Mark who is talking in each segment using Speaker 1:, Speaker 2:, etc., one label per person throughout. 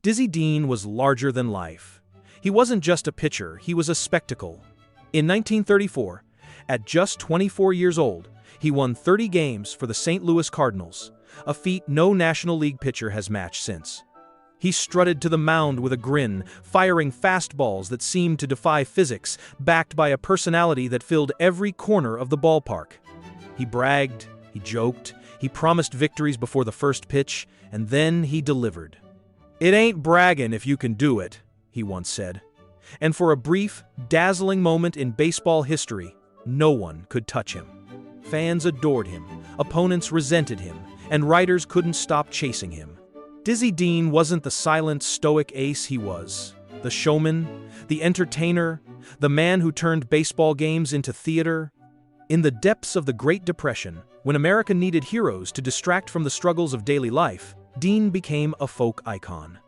Speaker 1: Dizzy Dean was larger than life. He wasn't just a pitcher, he was a spectacle. In 1934, at just 24 years old, he won 30 games for the St. Louis Cardinals, a feat no National League pitcher has matched since. He strutted to the mound with a grin, firing fastballs that seemed to defy physics, backed by a personality that filled every corner of the ballpark. He bragged, he joked, he promised victories before the first pitch, and then he delivered. "It ain't bragging if you can do it," he once said. And for a brief, dazzling moment in baseball history, no one could touch him. Fans adored him, opponents resented him, and writers couldn't stop chasing him. Dizzy Dean wasn't the silent, stoic ace he was. The showman, the entertainer, the man who turned baseball games into theater. In the depths of the Great Depression, when America needed heroes to distract from the struggles of daily life, Dean became a folk icon.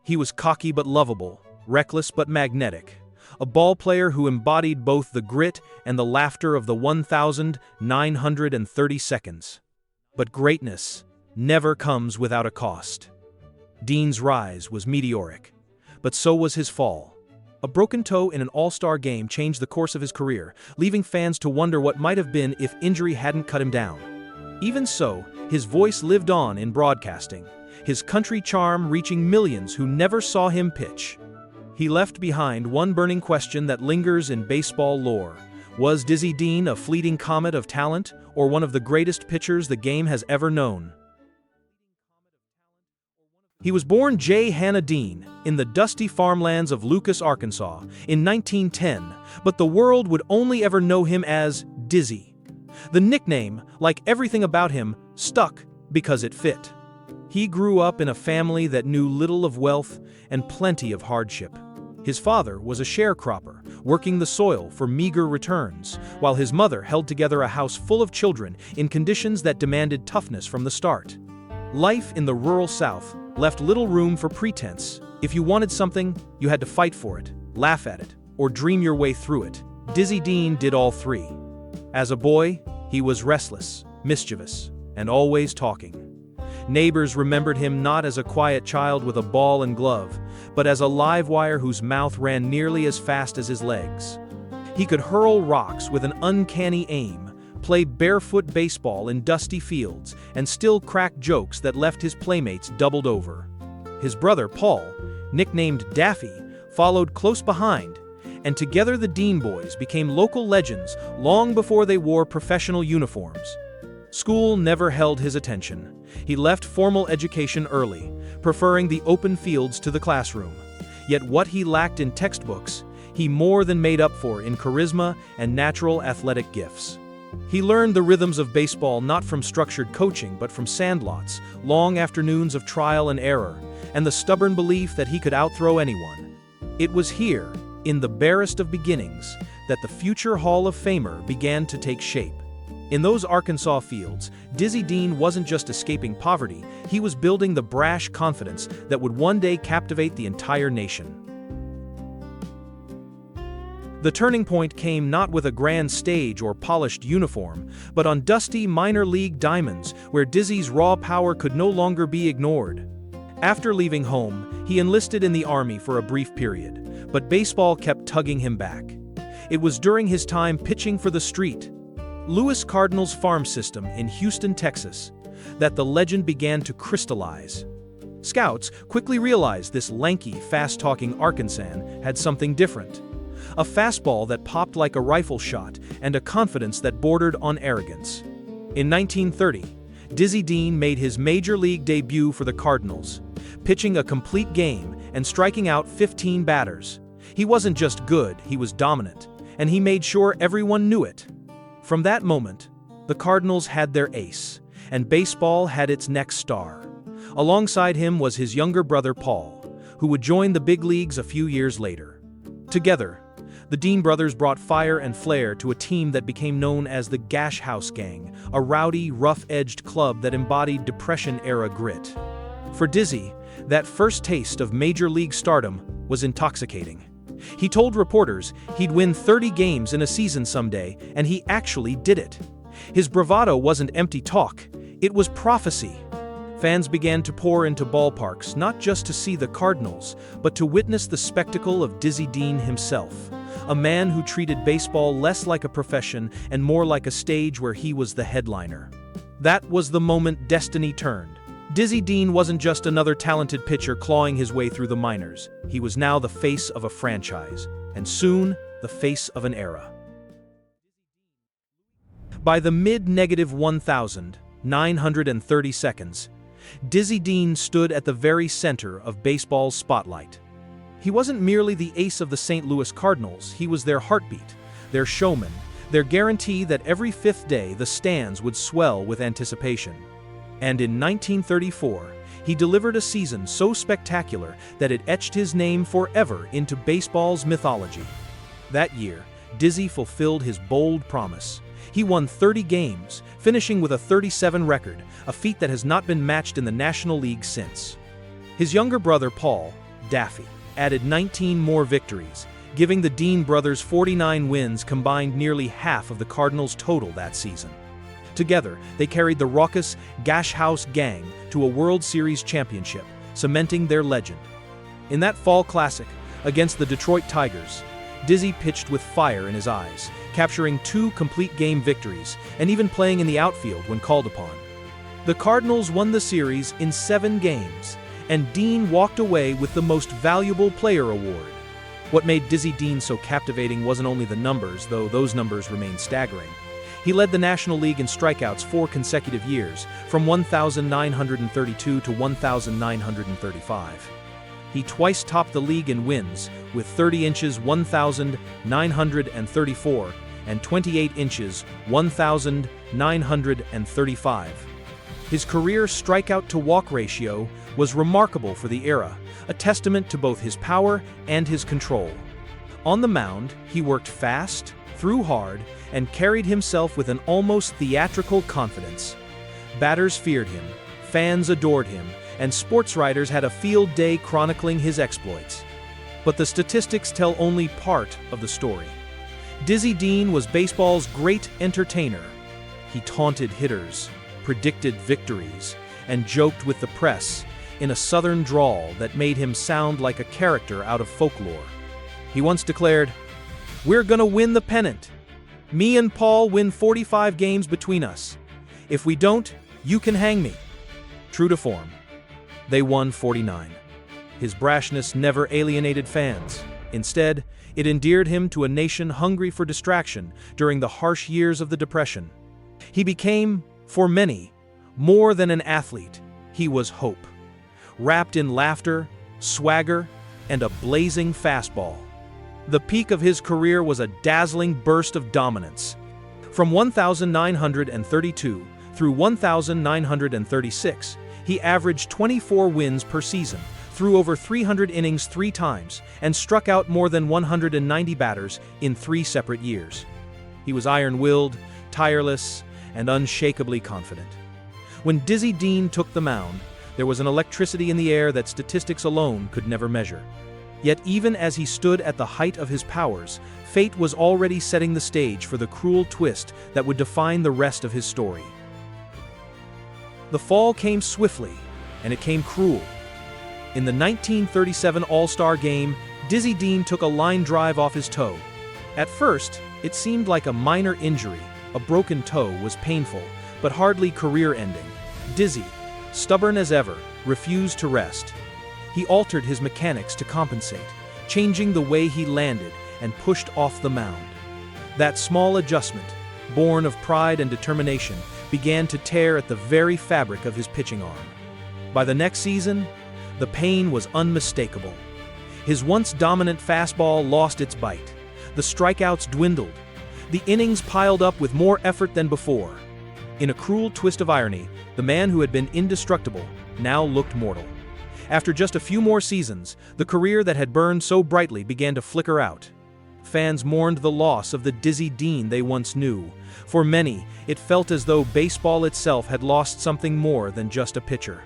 Speaker 1: He was cocky but lovable, reckless but magnetic, a ball player who embodied both the grit and the laughter of the 1,930 seconds. But greatness never comes without a cost. Dean's rise was meteoric, but so was his fall. A broken toe in an all-star game changed the course of his career, leaving fans to wonder what might have been if injury hadn't cut him down. Even so, his voice lived on in broadcasting, his country charm reaching millions who never saw him pitch. He left behind one burning question that lingers in baseball lore. Was Dizzy Dean a fleeting comet of talent, or one of the greatest pitchers the game has ever known? He was born J. Hannah Dean in the dusty farmlands of Lucas, Arkansas, in 1910, but the world would only ever know him as Dizzy. The nickname, like everything about him, stuck because it fit. He grew up in a family that knew little of wealth and plenty of hardship. His father was a sharecropper, working the soil for meager returns, while his mother held together a house full of children in conditions that demanded toughness from the start. Life in the rural South left little room for pretense. If you wanted something, you had to fight for it, laugh at it, or dream your way through it. Dizzy Dean did all three. As a boy, he was restless, mischievous, and always talking. Neighbors remembered him not as a quiet child with a ball and glove, but as a live wire whose mouth ran nearly as fast as his legs. He could hurl rocks with an uncanny aim, play barefoot baseball in dusty fields, and still crack jokes that left his playmates doubled over. His brother, Paul, nicknamed Daffy, followed close behind, and together the Dean boys became local legends long before they wore professional uniforms. School never held his attention. He left formal education early, preferring the open fields to the classroom. Yet what he lacked in textbooks, he more than made up for in charisma and natural athletic gifts. He learned the rhythms of baseball not from structured coaching but from sandlots, long afternoons of trial and error, and the stubborn belief that he could outthrow anyone. It was here, in the barest of beginnings, that the future Hall of Famer began to take shape. In those Arkansas fields, Dizzy Dean wasn't just escaping poverty, he was building the brash confidence that would one day captivate the entire nation. The turning point came not with a grand stage or polished uniform, but on dusty minor league diamonds where Dizzy's raw power could no longer be ignored. After leaving home, he enlisted in the Army for a brief period, but baseball kept tugging him back. It was during his time pitching for the St. Louis Cardinals farm system in Houston, Texas, that the legend began to crystallize. Scouts quickly realized this lanky, fast-talking Arkansan had something different. A fastball that popped like a rifle shot and a confidence that bordered on arrogance. In 1930, Dizzy Dean made his major league debut for the Cardinals, pitching a complete game and striking out 15 batters. He wasn't just good, he was dominant, and he made sure everyone knew it. From that moment, the Cardinals had their ace, and baseball had its next star. Alongside him was his younger brother Paul, who would join the big leagues a few years later. Together, the Dean brothers brought fire and flair to a team that became known as the Gashouse Gang, a rowdy, rough-edged club that embodied Depression-era grit. For Dizzy, that first taste of major league stardom was intoxicating. He told reporters he'd win 30 games in a season someday, and he actually did it. His bravado wasn't empty talk, it was prophecy. Fans began to pour into ballparks not just to see the Cardinals, but to witness the spectacle of Dizzy Dean himself, a man who treated baseball less like a profession and more like a stage where he was the headliner. That was the moment destiny turned. Dizzy Dean wasn't just another talented pitcher clawing his way through the minors. He was now the face of a franchise, and soon, the face of an era. By the mid-1930 seconds, Dizzy Dean stood at the very center of baseball's spotlight. He wasn't merely the ace of the St. Louis Cardinals, he was their heartbeat, their showman, their guarantee that every fifth day the stands would swell with anticipation. And in 1934, he delivered a season so spectacular that it etched his name forever into baseball's mythology. That year, Dizzy fulfilled his bold promise. He won 30 games, finishing with a 37 record, a feat that has not been matched in the National League since. His younger brother Paul, Daffy, added 19 more victories, giving the Dean brothers 49 wins, combined nearly half of the Cardinals' total that season. Together, they carried the raucous Gashouse Gang to a World Series championship, cementing their legend. In that fall classic, against the Detroit Tigers, Dizzy pitched with fire in his eyes, capturing 2 complete game victories and even playing in the outfield when called upon. The Cardinals won the series in 7 games, and Dean walked away with the Most Valuable Player award. What made Dizzy Dean so captivating wasn't only the numbers, though those numbers remain staggering. He led the National League in strikeouts 4 consecutive years, from 1,932 to 1,935. He twice topped the league in wins, with 30 inches 1,934 and 28 inches 1,935. His career strikeout-to-walk ratio was remarkable for the era, a testament to both his power and his control. On the mound, he worked fast, threw hard, and carried himself with an almost theatrical confidence. Batters feared him, fans adored him, and sports writers had a field day chronicling his exploits. But the statistics tell only part of the story. Dizzy Dean was baseball's great entertainer. He taunted hitters, predicted victories, and joked with the press in a southern drawl that made him sound like a character out of folklore. He once declared, "We're gonna win the pennant. Me and Paul win 45 games between us. If we don't, you can hang me." True to form, they won 49. His brashness never alienated fans. Instead, it endeared him to a nation hungry for distraction during the harsh years of the Depression. He became, for many, more than an athlete. He was hope, wrapped in laughter, swagger, and a blazing fastball. The peak of his career was a dazzling burst of dominance. From 1932 through 1936, he averaged 24 wins per season, threw over 300 innings 3 times, and struck out more than 190 batters in 3 separate years. He was iron-willed, tireless, and unshakably confident. When Dizzy Dean took the mound, there was an electricity in the air that statistics alone could never measure. Yet even as he stood at the height of his powers, fate was already setting the stage for the cruel twist that would define the rest of his story. The fall came swiftly, and it came cruel. In the 1937 All-Star Game, Dizzy Dean took a line drive off his toe. At first, it seemed like a minor injury. A broken toe was painful, but hardly career-ending. Dizzy, stubborn as ever, refused to rest. He altered his mechanics to compensate, changing the way he landed and pushed off the mound. That small adjustment, born of pride and determination, began to tear at the very fabric of his pitching arm. By the next season, the pain was unmistakable. His once dominant fastball lost its bite. The strikeouts dwindled. The innings piled up with more effort than before. In a cruel twist of irony, the man who had been indestructible now looked mortal. After just a few more seasons, the career that had burned so brightly began to flicker out. Fans mourned the loss of the Dizzy Dean they once knew. For many, it felt as though baseball itself had lost something more than just a pitcher.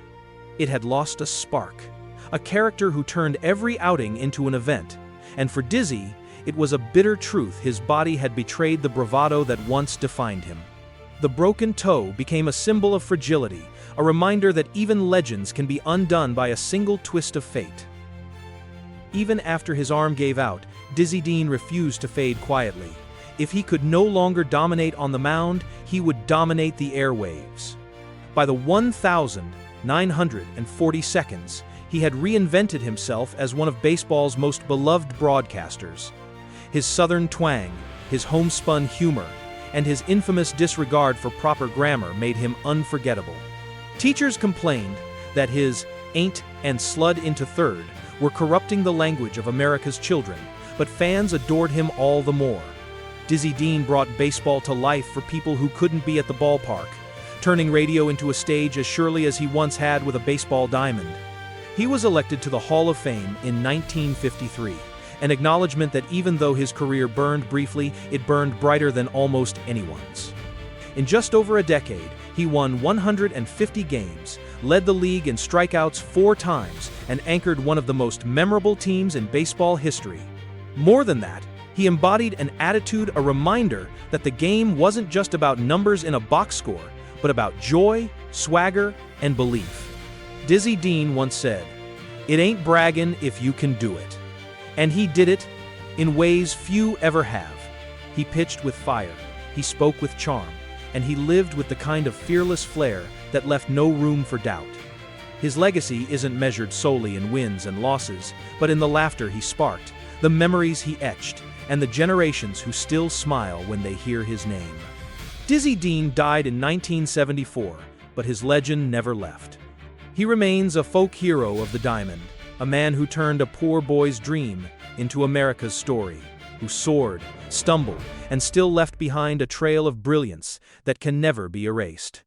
Speaker 1: It had lost a spark, a character who turned every outing into an event. And for Dizzy, it was a bitter truth: his body had betrayed the bravado that once defined him. The broken toe became a symbol of fragility, a reminder that even legends can be undone by a single twist of fate. Even after his arm gave out, Dizzy Dean refused to fade quietly. If he could no longer dominate on the mound, he would dominate the airwaves. By the 1,940 he had reinvented himself as one of baseball's most beloved broadcasters. His southern twang, his homespun humor, and his infamous disregard for proper grammar made him unforgettable. Teachers complained that his "ain't" and "slud into third" were corrupting the language of America's children, but fans adored him all the more. Dizzy Dean brought baseball to life for people who couldn't be at the ballpark, turning radio into a stage as surely as he once had with a baseball diamond. He was elected to the Hall of Fame in 1953, an acknowledgement that even though his career burned briefly, it burned brighter than almost anyone's. In just over a decade, he won 150 games, led the league in strikeouts 4 times, and anchored one of the most memorable teams in baseball history. More than that, he embodied an attitude, a reminder that the game wasn't just about numbers in a box score, but about joy, swagger, and belief. Dizzy Dean once said, "It ain't braggin' if you can do it." And he did it in ways few ever have. He pitched with fire, he spoke with charm, and he lived with the kind of fearless flair that left no room for doubt. His legacy isn't measured solely in wins and losses, but in the laughter he sparked, the memories he etched, and the generations who still smile when they hear his name. Dizzy Dean died in 1974, but his legend never left. He remains a folk hero of the diamond, a man who turned a poor boy's dream into America's story, who soared, stumbled, and still left behind a trail of brilliance that can never be erased.